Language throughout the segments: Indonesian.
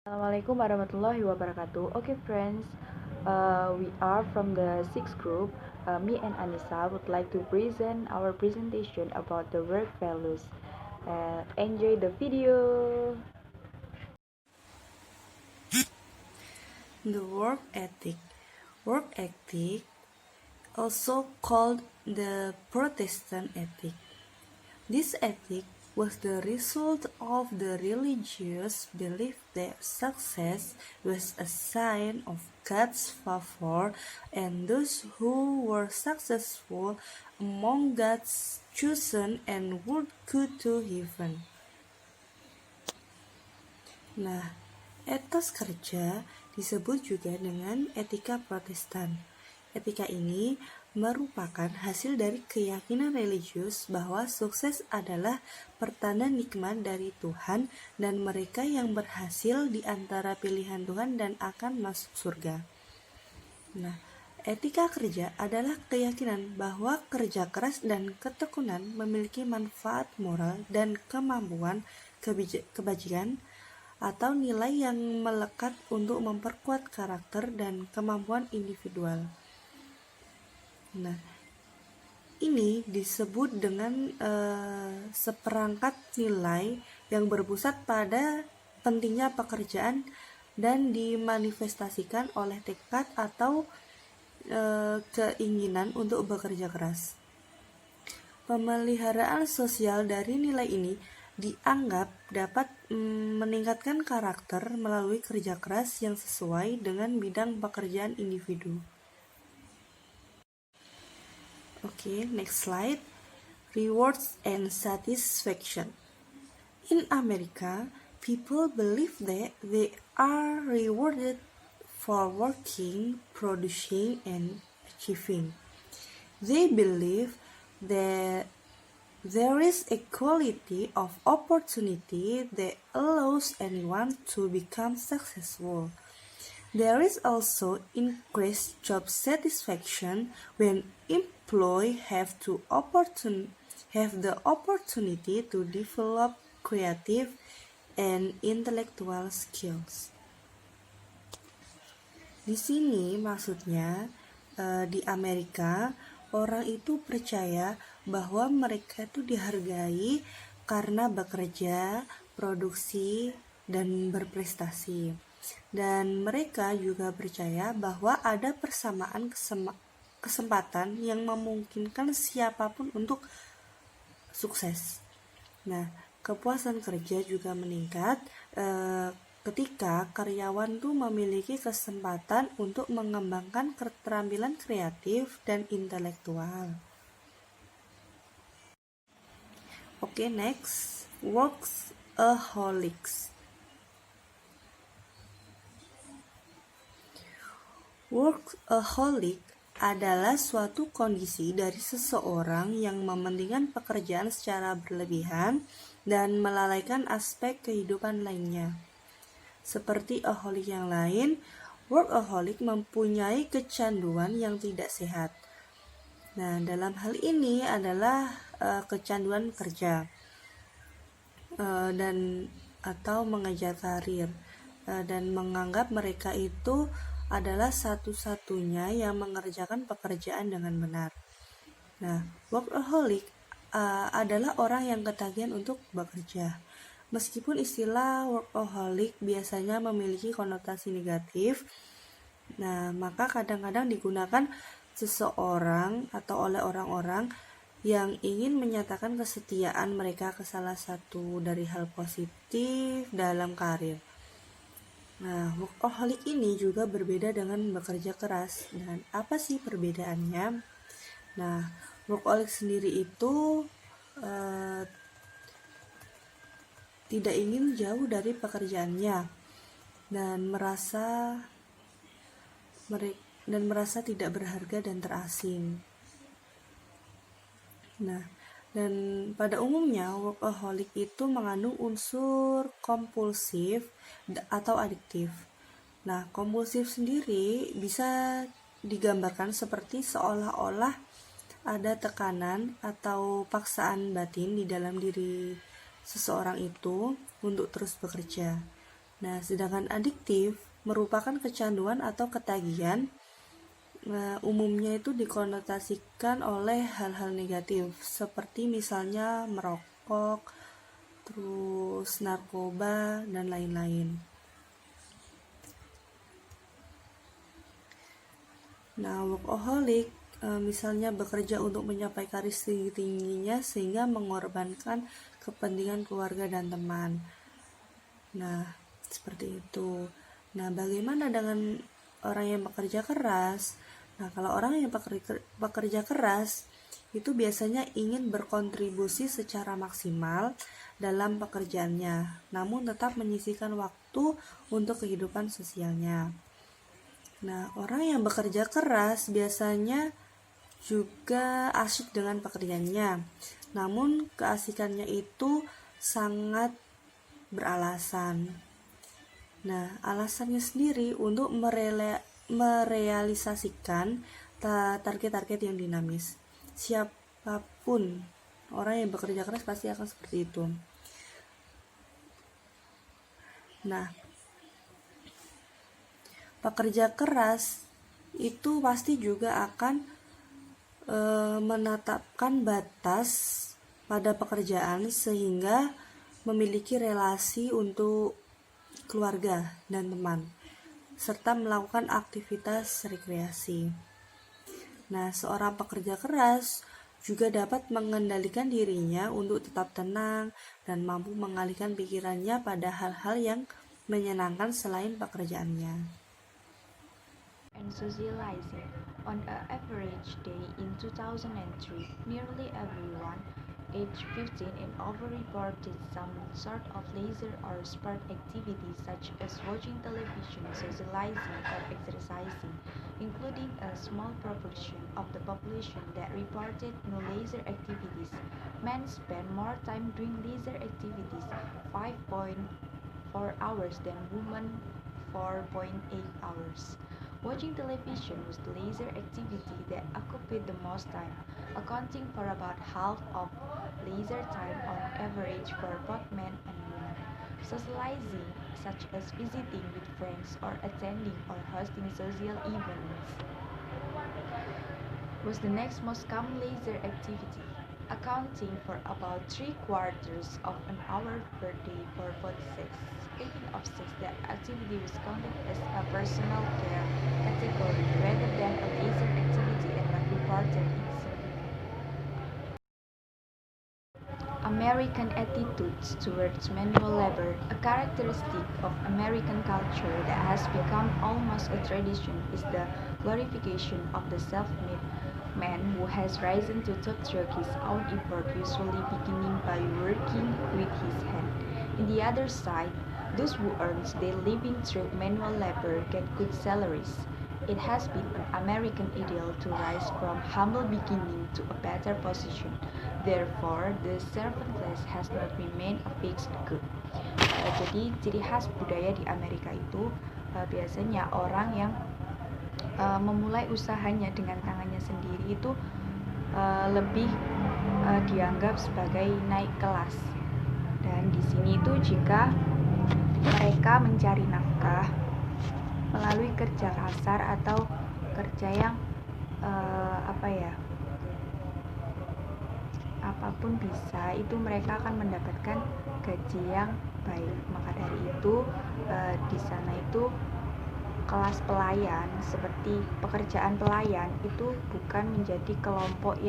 Assalamualaikum warahmatullahi wabarakatuh. Okay, friends, we are from the sixth group. Me and Anissa would like to present our presentation about the work values. Enjoy the video. The work ethic. Work ethic, also called the Protestant ethic. This ethic was the result of the religious belief that success was a sign of God's favor, and those who were successful among God's chosen and would go to heaven. Nah, etos kerja disebut juga dengan etika Protestan. Etika ini merupakan hasil dari keyakinan religius bahwa sukses adalah pertanda nikmat dari Tuhan dan mereka yang berhasil di antara pilihan Tuhan dan akan masuk surga. Nah, etika kerja adalah keyakinan bahwa kerja keras dan ketekunan memiliki manfaat moral dan kemampuan kebajikan atau nilai yang melekat untuk memperkuat karakter dan kemampuan individual. Nah, ini disebut dengan seperangkat nilai yang berpusat pada pentingnya pekerjaan dan dimanifestasikan oleh tekad atau keinginan untuk bekerja keras. Pemeliharaan sosial dari nilai ini dianggap dapat meningkatkan karakter melalui kerja keras yang sesuai dengan bidang pekerjaan individu. Oke, next slide. Rewards and satisfaction. In America, people believe that they are rewarded for working, producing, and achieving. They believe that there is equality of opportunity that allows anyone to become successful. There is also increased job satisfaction when employees have the opportunity to develop creative and intellectual skills. Di sini maksudnya di Amerika orang itu percaya bahwa mereka itu dihargai karena bekerja, produksi, dan berprestasi. Dan mereka juga percaya bahwa ada persamaan kesempatan yang memungkinkan siapapun untuk sukses. Nah, kepuasan kerja juga meningkat ketika karyawan tuh memiliki kesempatan untuk mengembangkan keterampilan kreatif dan intelektual. Oke, next, workaholics. Workaholic adalah suatu kondisi dari seseorang yang mementingkan pekerjaan secara berlebihan dan melalaikan aspek kehidupan lainnya. Seperti aholic yang lain, workaholic mempunyai kecanduan yang tidak sehat. Nah, dalam hal ini adalah kecanduan kerja dan atau mengejar karir dan menganggap mereka itu adalah satu-satunya yang mengerjakan pekerjaan dengan benar. Nah, workaholic adalah orang yang ketagihan untuk bekerja. Meskipun istilah workaholic biasanya memiliki konotasi negatif, nah maka kadang-kadang digunakan seseorang atau oleh orang-orang yang ingin menyatakan kesetiaan mereka ke salah satu dari hal positif dalam karir. Nah, workaholic ini juga berbeda dengan bekerja keras. Dan apa sih perbedaannya? Nah, workaholic sendiri itu tidak ingin jauh dari pekerjaannya dan merasa tidak berharga dan terasing. Nah, dan pada umumnya workaholic itu mengandung unsur kompulsif atau adiktif. Nah, kompulsif sendiri bisa digambarkan seperti seolah-olah ada tekanan atau paksaan batin di dalam diri seseorang itu untuk terus bekerja. Nah, sedangkan adiktif merupakan kecanduan atau ketagihan. Umumnya itu dikonotasikan oleh hal-hal negatif seperti misalnya merokok, terus narkoba, dan lain-lain. Nah, workaholic misalnya bekerja untuk mencapai karir tinggi-tingginya sehingga mengorbankan kepentingan keluarga dan teman. Nah, seperti itu. Nah, bagaimana dengan orang yang bekerja keras? Nah, kalau orang yang bekerja keras itu biasanya ingin berkontribusi secara maksimal dalam pekerjaannya, namun tetap menyisihkan waktu untuk kehidupan sosialnya. Nah, orang yang bekerja keras biasanya juga asyik dengan pekerjaannya, namun keasikannya itu sangat beralasan. Nah, alasannya sendiri untuk merealisasikan target-target yang dinamis. Siapapun orang yang bekerja keras pasti akan seperti itu. Nah, pekerja keras itu pasti juga akan menetapkan batas pada pekerjaan sehingga memiliki relasi untuk keluarga dan teman, serta melakukan aktivitas rekreasi. Nah, seorang pekerja keras juga dapat mengendalikan dirinya untuk tetap tenang dan mampu mengalihkan pikirannya pada hal-hal yang menyenangkan selain pekerjaannya. And socializing. On an average day in 2003, nearly everyone aged 15 and over reported some sort of leisure or sport activity such as watching television, socializing, or exercising, including a small proportion of the population that reported no leisure activities. Men spend more time doing leisure activities, 5.4 hours, than women, 4.8 hours. Watching television was the leisure activity that occupied the most time, accounting for about half of leisure time on average for both men and women. Socializing, such as visiting with friends or attending or hosting social events, was the next most common leisure activity, accounting for about 3/4 of an hour per day for both sex. Speaking of sex, that activity was counted as a personal care category rather than a leisure activity and not reported in survey. American attitudes towards manual labor. A characteristic of American culture that has become almost a tradition is the glorification of the self-made man who has risen to top through his own effort, usually beginning by working with his hand. On the other side, those who earn their living through manual labor get good salaries. It has been an American ideal to rise from humble beginning to a better position. Therefore, the servant class has not remained a fixed good. Jadi ciri khas budaya di Amerika itu biasanya orang yang memulai usahanya dengan tangannya sendiri itu lebih dianggap sebagai naik kelas. Dan di sini itu jika mereka mencari nafkah melalui kerja kasar atau kerja yang apapun bisa, itu mereka akan mendapatkan gaji yang baik. Maka dari itu di sana itu kelas pelayan, seperti pekerjaan pelayan itu bukan menjadi kelompok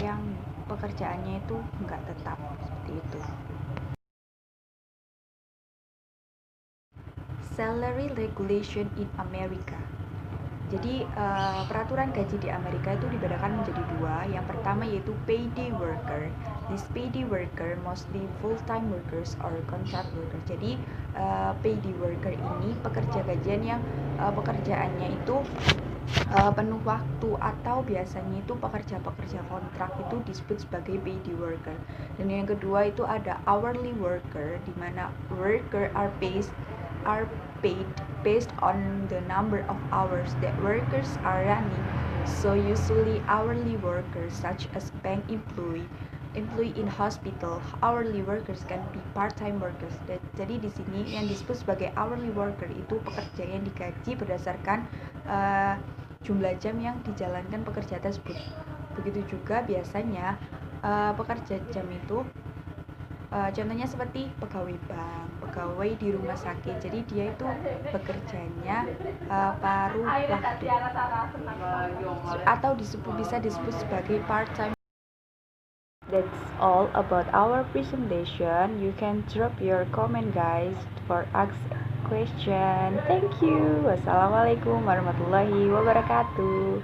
yang pekerjaannya itu enggak tetap, seperti itu. Salary regulation in America. Jadi peraturan gaji di Amerika itu dibedakan menjadi dua. Yang pertama yaitu payday worker. This payday worker mostly full-time workers or contract worker. Jadi payday worker ini pekerja gajian yang pekerjaannya itu penuh waktu, atau biasanya itu pekerja-pekerja kontrak itu disebut sebagai payday worker. Dan yang kedua itu ada hourly worker, di mana worker are paid based on the number of hours that workers are running. So usually hourly workers such as bank employee employee in hospital, hourly workers can be part-time workers. Jadi di sini yang disebut sebagai hourly worker itu pekerja yang digaji berdasarkan jumlah jam yang dijalankan pekerja tersebut. Begitu juga biasanya pekerja jam itu contohnya seperti pegawai bank, pegawai di rumah sakit. Jadi dia itu bekerjanya paruh waktu atau bisa disebut sebagai part-time. That's all about our presentation. You can drop your comment guys for ask question. Thank you. Wassalamualaikum warahmatullahi wabarakatuh.